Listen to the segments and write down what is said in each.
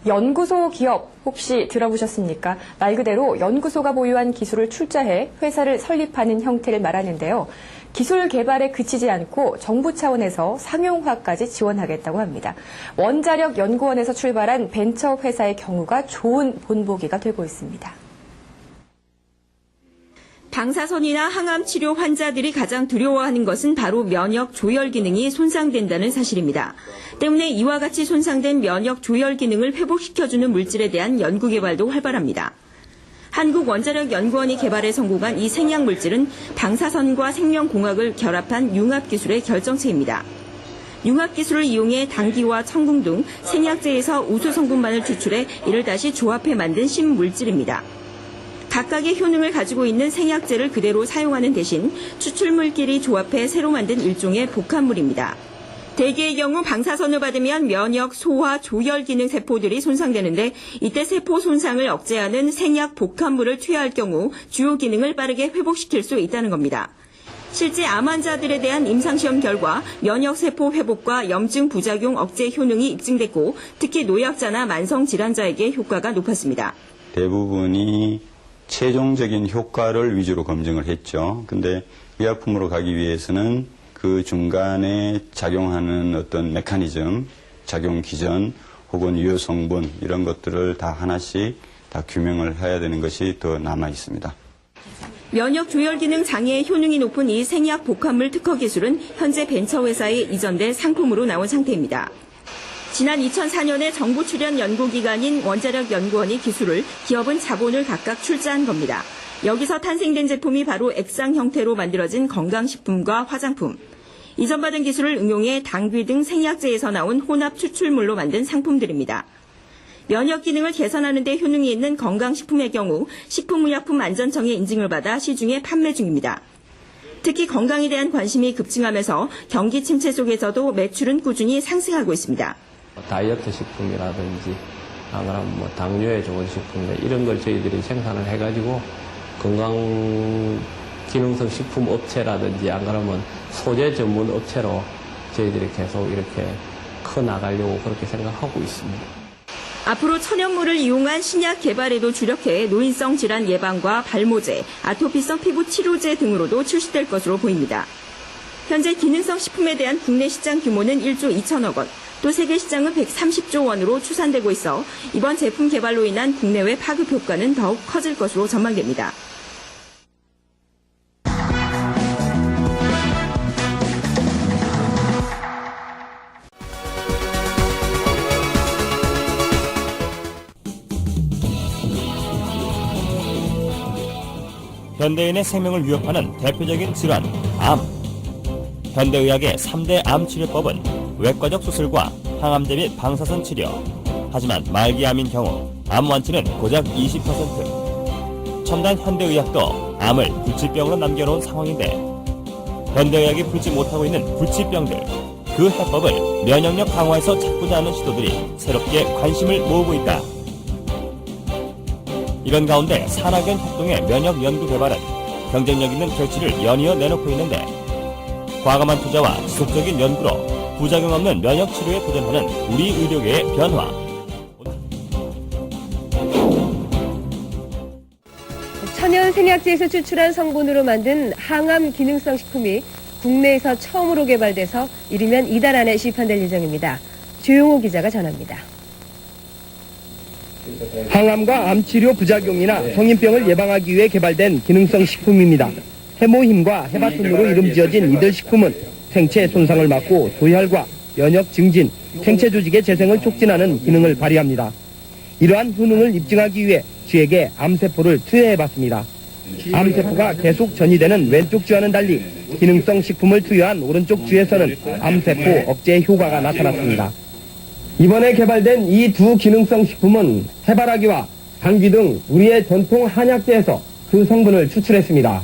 연구소 기업 혹시 들어보셨습니까? 말 그대로 연구소가 보유한 기술을 출자해 회사를 설립하는 형태를 말하는데요. 기술 개발에 그치지 않고 정부 차원에서 상용화까지 지원하겠다고 합니다. 원자력 연구원에서 출발한 벤처 회사의 경우가 좋은 본보기가 되고 있습니다. 방사선이나 항암 치료 환자들이 가장 두려워하는 것은 바로 면역 조절 기능이 손상된다는 사실입니다. 때문에 이와 같이 손상된 면역 조절 기능을 회복시켜주는 물질에 대한 연구 개발도 활발합니다. 한국원자력연구원이 개발에 성공한 이 생약 물질은 방사선과 생명공학을 결합한 융합기술의 결정체입니다. 융합기술을 이용해 당귀와 청궁 등 생약제에서 우수 성분만을 추출해 이를 다시 조합해 만든 신물질입니다. 각각의 효능을 가지고 있는 생약제를 그대로 사용하는 대신 추출물끼리 조합해 새로 만든 일종의 복합물입니다. 대개의 경우 방사선을 받으면 면역, 소화, 조혈 기능 세포들이 손상되는데 이때 세포 손상을 억제하는 생약 복합물을 투여할 경우 주요 기능을 빠르게 회복시킬 수 있다는 겁니다. 실제 암 환자들에 대한 임상시험 결과 면역세포 회복과 염증 부작용 억제 효능이 입증됐고 특히 노약자나 만성질환자에게 효과가 높았습니다. 대부분이 최종적인 효과를 위주로 검증을 했죠. 근데 의약품으로 가기 위해서는 그 중간에 작용하는 어떤 메커니즘, 작용 기전 혹은 유효 성분 이런 것들을 다 하나씩 다 규명을 해야 되는 것이 더 남아 있습니다. 면역 조절 기능 장애의 효능이 높은 이 생약 복합물 특허 기술은 현재 벤처회사에 이전돼 상품으로 나온 상태입니다. 지난 2004년에 정부 출연 연구기관인 원자력연구원이 기술을, 기업은 자본을 각각 출자한 겁니다. 여기서 탄생된 제품이 바로 액상 형태로 만들어진 건강식품과 화장품. 이전 받은 기술을 응용해 당귀 등 생약제에서 나온 혼합 추출물로 만든 상품들입니다. 면역 기능을 개선하는 데 효능이 있는 건강식품의 경우 식품의약품안전청의 인증을 받아 시중에 판매 중입니다. 특히 건강에 대한 관심이 급증하면서 경기 침체 속에서도 매출은 꾸준히 상승하고 있습니다. 다이어트 식품이라든지 안 그러면 뭐 당뇨에 좋은 식품들 이런 걸 저희들이 생산을 해가지고 건강 기능성 식품 업체라든지 안 그러면 소재 전문 업체로 저희들이 계속 이렇게 커 나가려고 그렇게 생각하고 있습니다. 앞으로 천연물을 이용한 신약 개발에도 주력해 노인성 질환 예방과 발모제, 아토피성 피부 치료제 등으로도 출시될 것으로 보입니다. 현재 기능성 식품에 대한 국내 시장 규모는 1조 2천억 원, 또 세계 시장은 130조 원으로 추산되고 있어 이번 제품 개발로 인한 국내외 파급 효과는 더욱 커질 것으로 전망됩니다. 현대인의 생명을 위협하는 대표적인 질환, 암. 현대의학의 3대 암 치료법은 외과적 수술과 항암제 및 방사선 치료. 하지만 말기암인 경우 암 완치는 고작 20%. 첨단 현대의학도 암을 불치병으로 남겨놓은 상황인데 현대의학이 풀지 못하고 있는 불치병들, 그 해법을 면역력 강화에서 찾고자 하는 시도들이 새롭게 관심을 모으고 있다. 이런 가운데 산학연 협동의 면역 연구 개발은 경쟁력 있는 결실을 연이어 내놓고 있는데 과감한 투자와 지속적인 연구로 부작용 없는 면역 치료에 도전하는 우리 의료계의 변화. 천연 생약제에서 추출한 성분으로 만든 항암 기능성 식품이 국내에서 처음으로 개발돼서 이르면 이달 안에 시판될 예정입니다. 조용호 기자가 전합니다. 항암과 암치료 부작용이나 성인병을 예방하기 위해 개발된 기능성 식품입니다. 해모힘과 해바톤으로 이름 지어진 이들 식품은 생체 손상을 막고 조혈과 면역 증진, 생체 조직의 재생을 촉진하는 기능을 발휘합니다. 이러한 효능을 입증하기 위해 쥐에게 암세포를 투여해봤습니다. 암세포가 계속 전이되는 왼쪽 쥐와는 달리 기능성 식품을 투여한 오른쪽 쥐에서는 암세포 억제 효과가 나타났습니다. 이번에 개발된 이 두 기능성 식품은 해바라기와 당귀 등 우리의 전통 한약재에서 그 성분을 추출했습니다.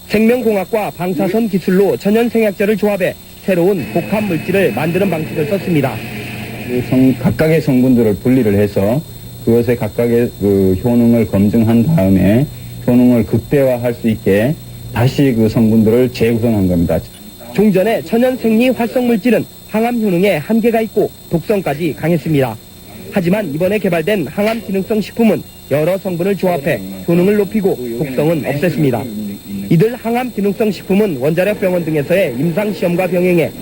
생명공학과 방사선 기술로 천연생약제를 조합해 새로운 복합 물질을 만드는 방식을 썼습니다. 각각의 성분들을 분리를 해서 그것의 각각의 그 효능을 검증한 다음에 효능을 극대화할 수 있게 다시 그 성분들을 재구성한 겁니다. 종전의 천연생리 활성물질은 항암 효능에 한계가 있고 독성까지 강했습니다. 하지만 이번에 개발된 항암 기능성 식품은 여러 성분을 조합해 효능을 높이고 독성은 없앴습니다. 이들 항암 기능성 식품은 원자력 병원 등에서의 임상 시험과 병행해